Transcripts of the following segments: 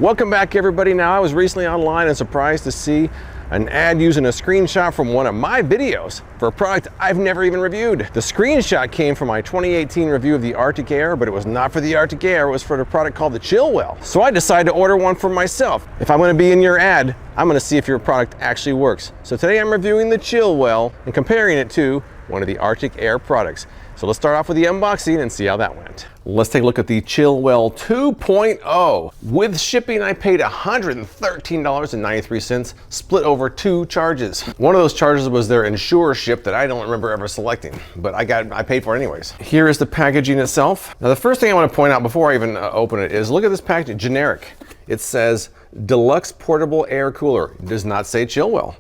Welcome back, everybody. Now, I was recently online and surprised to see an ad using a screenshot from one of my videos for a product I've never even reviewed. The screenshot came from my 2018 review of the Arctic Air, but it was not for the Arctic Air, it was for the product called the ChillWell. So I decided to order one for myself. If I'm gonna be in your ad, I'm gonna see if your product actually works. So today I'm reviewing the ChillWell and comparing it to one of the Arctic Air products. So let's start off with the unboxing and see how that went. Let's take a look at the ChillWell 2.0. With shipping, I paid $113.93, split over 2 charges. One of those charges was their Ensure ship that I don't remember ever selecting, but I paid for it anyways. Here is the packaging itself. Now, the first thing I want to point out before I even open it is look at this packaging, generic. It says Deluxe Portable Air Cooler. It does not say ChillWell.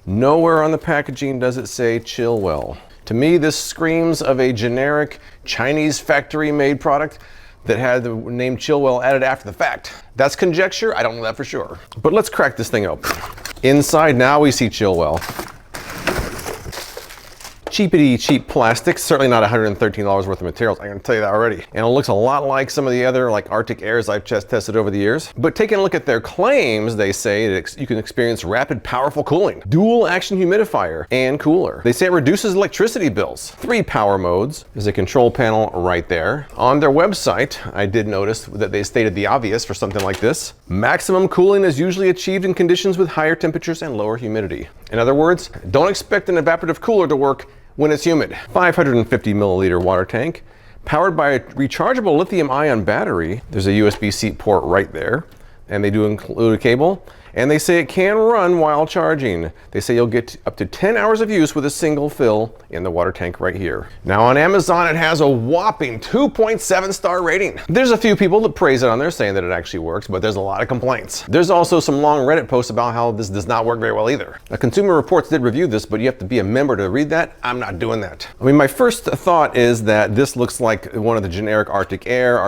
Nowhere on the packaging does it say ChillWell. To me, this screams of a generic Chinese factory-made product that had the name ChillWell added after the fact. That's conjecture, I don't know that for sure. But let's crack this thing open. Inside now we see ChillWell. Cheapity cheap plastic, certainly not $113 worth of materials, I can tell you that already. And it looks a lot like some of the other like Arctic Airs I've just tested over the years. But taking a look at their claims, they say that you can experience rapid, powerful cooling, dual action humidifier and cooler. They say it reduces electricity bills. 3 power modes. There's a control panel right there. On their website, I did notice that they stated the obvious for something like this. Maximum cooling is usually achieved in conditions with higher temperatures and lower humidity. In other words, don't expect an evaporative cooler to work when it's humid. 550 milliliter water tank, powered by a rechargeable lithium-ion battery. There's a USB-C port right there, and they do include a cable. And they say it can run while charging. They say you'll get up to 10 hours of use with a single fill in the water tank right here. Now on Amazon, it has a whopping 2.7 star rating. There's a few people that praise it on there saying that it actually works, but there's a lot of complaints. There's also some long Reddit posts about how this does not work very well either. Now, Consumer Reports did review this, but you have to be a member to read that. I'm not doing that. I mean, my first thought is that this looks like one of the generic Arctic Air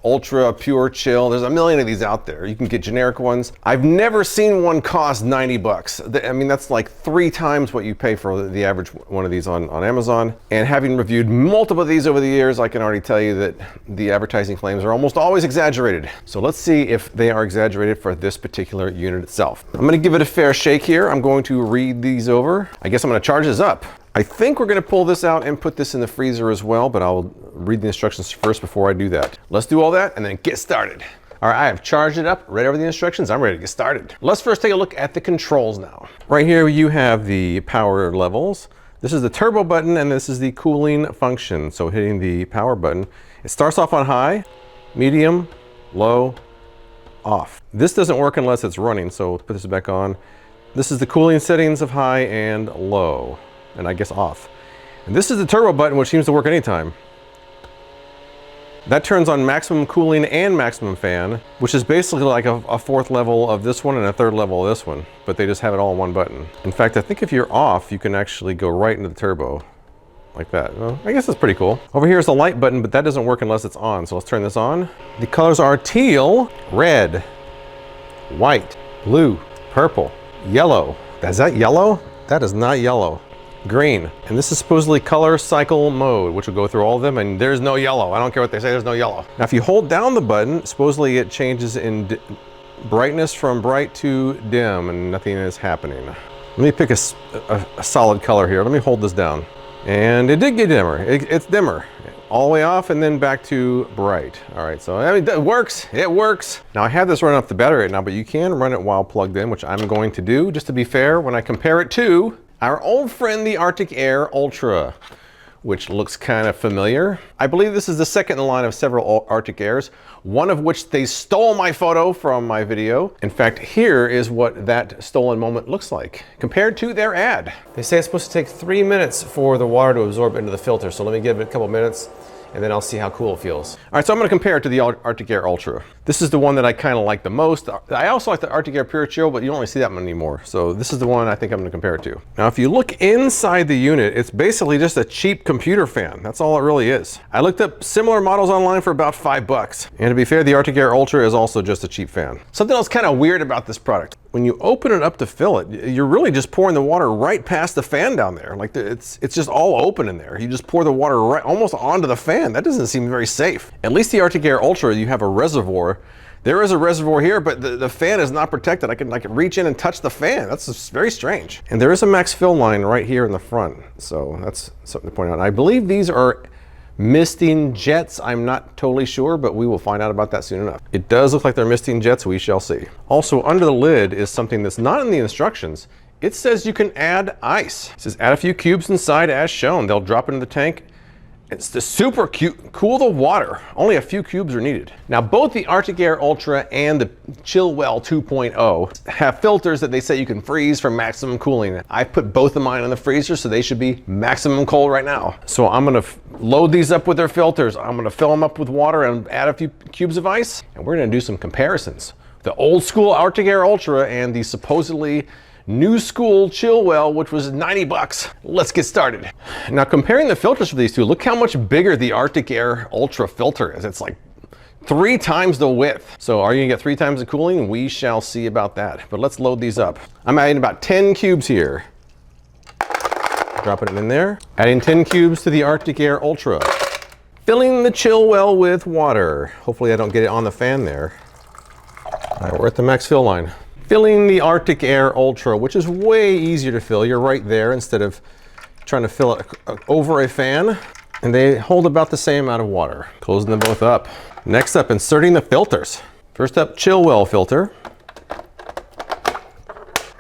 Ultra, Pure Chill. There's a million of these out there. You can get generic ones. I've never seen one cost 90 bucks. I mean, that's like 3 times what you pay for the average one of these on Amazon. And having reviewed multiple of these over the years, I can already tell you that the advertising claims are almost always exaggerated. So let's see if they are exaggerated for this particular unit itself. I'm gonna give it a fair shake here. I'm going to read these over. I guess I'm gonna charge this up. I think we're gonna pull this out and put this in the freezer as well, but I'll read the instructions first before I do that. Let's do all that and then get started. All right, I have charged it up, read over the instructions, I'm ready to get started. Let's first take a look at the controls now. Right here you have the power levels. This is the turbo button and this is the cooling function. So hitting the power button, it starts off on high, medium, low, off. This doesn't work unless it's running, so let's put this back on. This is the cooling settings of high and low, and I guess off. And this is the turbo button, which seems to work anytime. That turns on maximum cooling and maximum fan, which is basically like a 4th level of this one and a 3rd level of this one, but they just have it all in one button. In fact, I think if you're off, you can actually go right into the turbo, like that. Well, I guess that's pretty cool. Over here is the light button, but that doesn't work unless it's on, so let's turn this on. The colors are teal, red, white, blue, purple, yellow. Is that yellow? That is not yellow. Green. And this is supposedly color cycle mode, which will go through all of them, and there's no yellow. I don't care what they say, there's no yellow. Now, if you hold down the button, supposedly it changes in brightness from bright to dim, and nothing is happening. Let me pick a solid color here. Let me hold this down. And it did get dimmer. It's dimmer. All the way off and then back to bright. All right, so I mean, it works. It works. Now I have this running off the battery right now, but you can run it while plugged in, which I'm going to do, just to be fair, when I compare it to our old friend, the Arctic Air Ultra, which looks kind of familiar. I believe this is the second in line of several Arctic Airs, one of which they stole my photo from my video. In fact, here is what that stolen moment looks like compared to their ad. They say it's supposed to take 3 minutes for the water to absorb into the filter, so let me give it a couple minutes and then I'll see how cool it feels. All right, so I'm gonna compare it to the Arctic Air Ultra. This is the one that I kind of like the most. I also like the Arctic Air Pure Chill, but you don't really see that one anymore. So this is the one I think I'm gonna compare it to. Now, if you look inside the unit, it's basically just a cheap computer fan. That's all it really is. I looked up similar models online for about $5. And to be fair, the Arctic Air Ultra is also just a cheap fan. Something else kind of weird about this product. When you open it up to fill it, you're really just pouring the water right past the fan down there. Like it's just all open in there. You just pour the water right almost onto the fan. That doesn't seem very safe. At least the Arctic Air Ultra, you have a reservoir There is a reservoir here, but the fan is not protected. I can reach in and touch the fan. That's very strange. And there is a max fill line right here in the front. So that's something to point out. I believe these are misting jets. I'm not totally sure, but we will find out about that soon enough. It does look like they're misting jets. We shall see. Also, under the lid is something that's not in the instructions. It says you can add ice. It says add a few cubes inside as shown. They'll drop into the tank. It's the super cool the water. Only a few cubes are needed. Now, both the Arctic Air Ultra and the ChillWell 2.0 have filters that they say you can freeze for maximum cooling. I put both of mine in the freezer, so they should be maximum cold right now. So I'm gonna load these up with their filters. I'm gonna fill them up with water and add a few cubes of ice, and we're gonna do some comparisons. The old school Arctic Air Ultra and the supposedly new school ChillWell, which was 90 bucks. Let's get started. Now, comparing the filters for these two, look how much bigger the Arctic Air Ultra filter is. It's like 3 times the width. So are you gonna get 3 times the cooling? We shall see about that. But let's load these up. I'm adding about 10 cubes here. Dropping it in there. Adding 10 cubes to the Arctic Air Ultra. Filling the ChillWell with water. Hopefully I don't get it on the fan there. All right, we're at the max fill line. Filling the Arctic Air Ultra, which is way easier to fill. You're right there instead of trying to fill it over a fan. And they hold about the same amount of water. Closing them both up. Next up, inserting the filters. First up, ChillWell filter.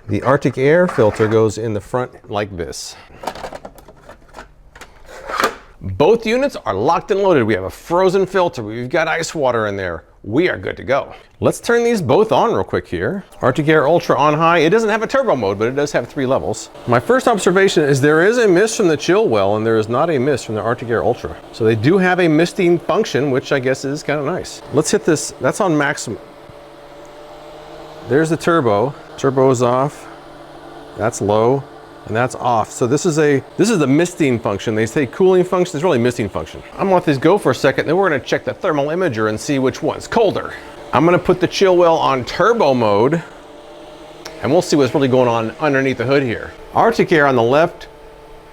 The Arctic Air filter goes in the front like this. Both units are locked and loaded. We have a frozen filter. We've got ice water in there. We are good to go. Let's turn these both on real quick here. Arctic Air Ultra on high. It doesn't have a turbo mode, but it does have 3 levels. My first observation is there is a mist from the ChillWell and there is not a mist from the Arctic Air Ultra. So they do have a misting function, which I guess is kind of nice. Let's hit this. That's on maximum. There's the turbo. Turbo is off. That's low. And that's off. So this is the misting function. They say cooling function, it's really misting function. I'm gonna let this go for a second, then we're gonna check the thermal imager and see which one's colder. I'm gonna put the ChillWell on turbo mode, and we'll see what's really going on underneath the hood here. Arctic Air on the left,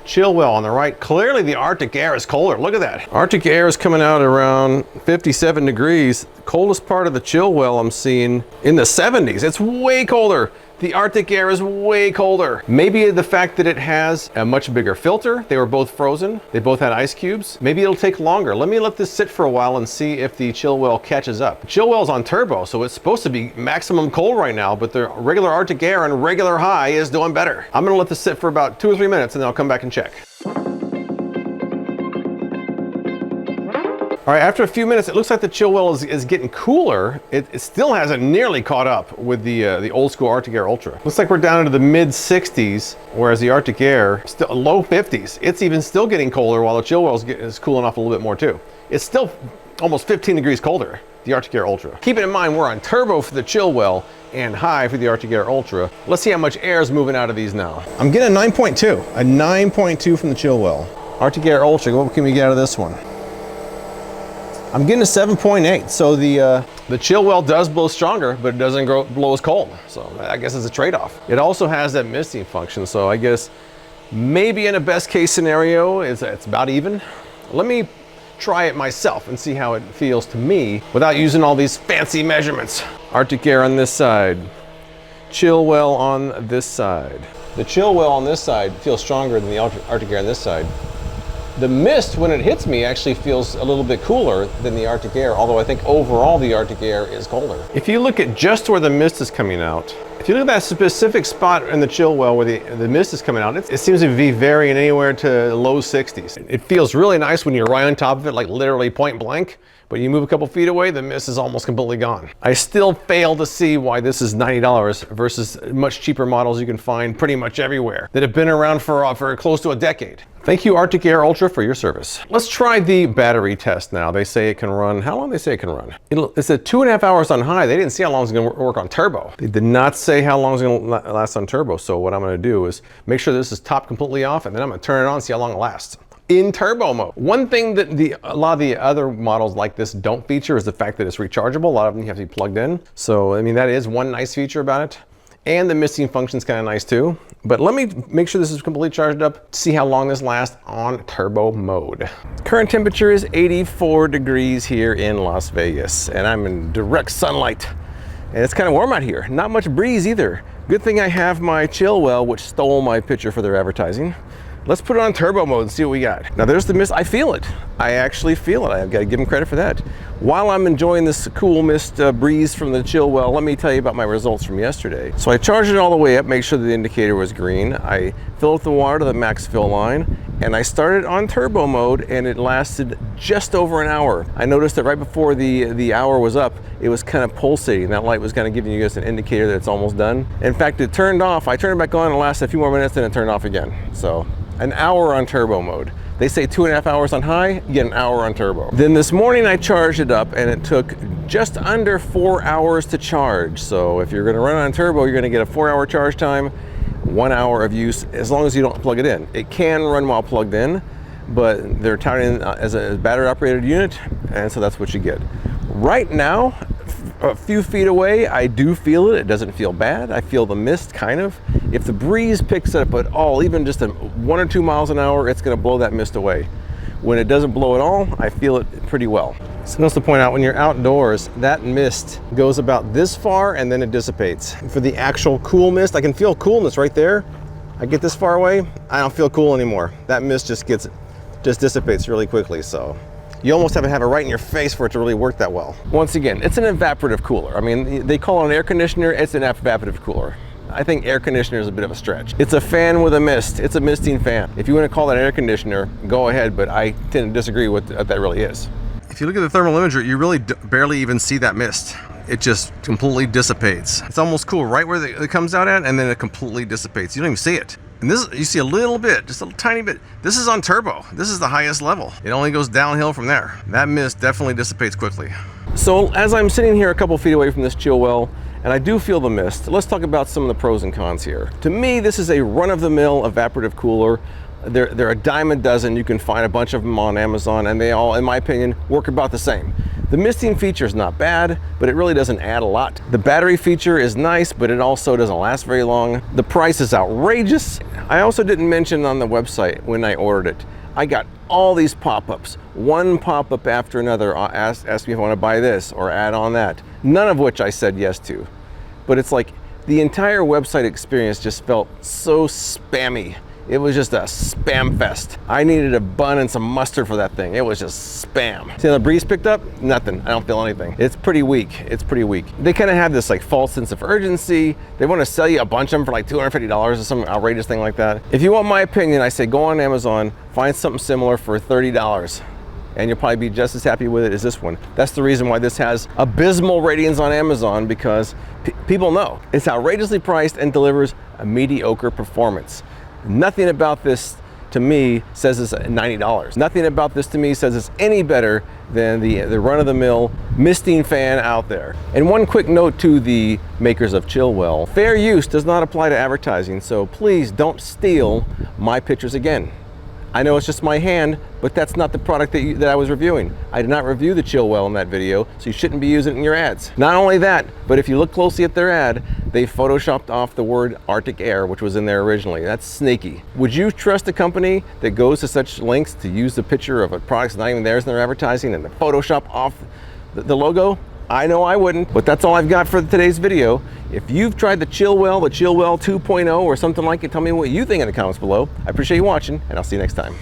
ChillWell on the right. Clearly the Arctic Air is colder. Look at that. Arctic Air is coming out around 57 degrees. The coldest part of the ChillWell I'm seeing in the 70s. It's way colder. The Arctic Air is way colder. Maybe the fact that it has a much bigger filter. They were both frozen. They both had ice cubes. Maybe it'll take longer. Let me let this sit for a while and see if the ChillWell catches up. ChillWell's on turbo, so it's supposed to be maximum cold right now, but the regular Arctic Air and regular high is doing better. I'm gonna let this sit for about 2 or 3 minutes and then I'll come back and check. All right, after a few minutes, it looks like the ChillWell is getting cooler. It still hasn't nearly caught up with the old school Arctic Air Ultra. Looks like we're down into the mid 60s, whereas the Arctic Air still low 50s. It's even still getting colder while the ChillWell is cooling off a little bit more too. It's still almost 15 degrees colder, the Arctic Air Ultra. Keeping in mind, we're on turbo for the ChillWell and high for the Arctic Air Ultra. Let's see how much air is moving out of these now. I'm getting a 9.2 from the ChillWell. Arctic Air Ultra, what can we get out of this one? I'm getting a 7.8, so the ChillWell does blow stronger, but it doesn't blow as cold. So I guess it's a trade-off. It also has that misting function, so I guess maybe in a best case scenario, it's about even. Let me try it myself and see how it feels to me without using all these fancy measurements. Arctic Air on this side, ChillWell on this side. The ChillWell on this side feels stronger than the Arctic Air on this side. The mist, when it hits me, actually feels a little bit cooler than the Arctic Air, although I think overall the Arctic Air is colder. If you look at just where the mist is coming out, if you look at that specific spot in the ChillWell where the mist is coming out, it seems to be varying anywhere to low 60s. It feels really nice when you're right on top of it, like literally point blank, but you move a couple feet away, the mist is almost completely gone. I still fail to see why this is $90 versus much cheaper models you can find pretty much everywhere that have been around for close to a decade. Thank you, Arctic Air Ultra, for your service. Let's try the battery test now. They say it can run, how long do they say it can run? It said 2.5 hours on high. They didn't say how long it's gonna work on turbo. They did not say how long it's gonna last on turbo. So what I'm gonna do is make sure this is topped completely off, and then I'm gonna turn it on and see how long it lasts. In turbo mode. One thing that a lot of the other models like this don't feature is the fact that it's rechargeable. A lot of them you have to be plugged in. So, I mean, that is one nice feature about it. And the misting function's kind of nice too. But let me make sure this is completely charged up to see how long this lasts on turbo mode. Current temperature is 84 degrees here in Las Vegas, and I'm in direct sunlight. And it's kind of warm out here. Not much breeze either. Good thing I have my ChillWell, which stole my picture for their advertising. Let's put it on turbo mode and see what we got. Now there's the mist. I feel it. I actually feel it. I've got to give them credit for that. While I'm enjoying this cool mist breeze from the ChillWell, let me tell you about my results from yesterday. So I charged it all the way up, make sure the indicator was green. I filled up the water to the max fill line, and I started on turbo mode, and it lasted just over an hour. I noticed that right before the hour was up, it was kind of pulsating. That light was kind of giving you guys an indicator that it's almost done. In fact, it turned off. I turned it back on and it lasted a few more minutes, then it turned off again. So an hour on turbo mode. They say 2.5 hours on high, you get an hour on turbo. Then this morning I charged it up, and it took just under 4 hours to charge. So if you're gonna run on turbo, you're gonna get a 4-hour charge time, 1 hour of use, as long as you don't plug it in. It can run while plugged in, but they're touting it as a battery operated unit, and so that's what you get. Right now, a few feet away, I do feel it. It doesn't feel bad. I feel the mist, kind of. If the breeze picks up at all, even just 1 or 2 miles an hour, it's gonna blow that mist away. When it doesn't blow at all, I feel it pretty well. Something else to point out, when you're outdoors, that mist goes about this far and then it dissipates. For the actual cool mist, I can feel coolness right there. I get this far away, I don't feel cool anymore. That mist just dissipates really quickly, so. You almost have to have it right in your face for it to really work that well. Once again, it's an evaporative cooler. I mean, they call it an air conditioner, it's an evaporative cooler. I think air conditioner is a bit of a stretch. It's a fan with a mist. It's a misting fan. If you want to call that an air conditioner, go ahead, but I tend to disagree with what that really is. If you look at the thermal imager, you really barely even see that mist. It just completely dissipates. It's almost cool right where it comes out at, and then it completely dissipates. You don't even see it. And this, you see a little bit, just a tiny bit. This is on turbo. This is the highest level. It only goes downhill from there. That mist definitely dissipates quickly. So as I'm sitting here a couple feet away from this ChillWell, and I do feel the mist, let's talk about some of the pros and cons here. To me, this is a run-of-the-mill evaporative cooler. They're a dime a dozen. You can find a bunch of them on Amazon, and they all, in my opinion, work about the same. The misting feature is not bad, but it really doesn't add a lot. The battery feature is nice, but it also doesn't last very long. The price is outrageous. I also didn't mention on the website when I ordered it, I got all these pop-ups, one pop-up after another, ask me if I want to buy this or add on that, none of which I said yes to. But it's like the entire website experience just felt so spammy. It was just a spam fest. I needed a bun and some mustard for that thing. It was just spam. See how the breeze picked up? Nothing. I don't feel anything. It's pretty weak. It's pretty weak. They kind of have this like false sense of urgency. They want to sell you a bunch of them for like $250 or some outrageous thing like that. If you want my opinion, I say go on Amazon, find something similar for $30. And you'll probably be just as happy with it as this one. That's the reason why this has abysmal ratings on Amazon, because people know it's outrageously priced and delivers a mediocre performance. Nothing about this to me says it's $90. Nothing about this to me says it's any better than the run-of-the-mill misting fan out there. And one quick note to the makers of ChillWell, fair use does not apply to advertising, so please don't steal my pictures again. I know it's just my hand, but that's not the product that I was reviewing. I did not review the ChillWell in that video, so you shouldn't be using it in your ads. Not only that, but if you look closely at their ad, they photoshopped off the word Arctic Air, which was in there originally. That's sneaky. Would you trust a company that goes to such lengths to use the picture of a product that's not even theirs in their advertising and to Photoshop off the logo? I know I wouldn't, but that's all I've got for today's video. If you've tried the ChillWell 2.0 or something like it, tell me what you think in the comments below. I appreciate you watching, and I'll see you next time.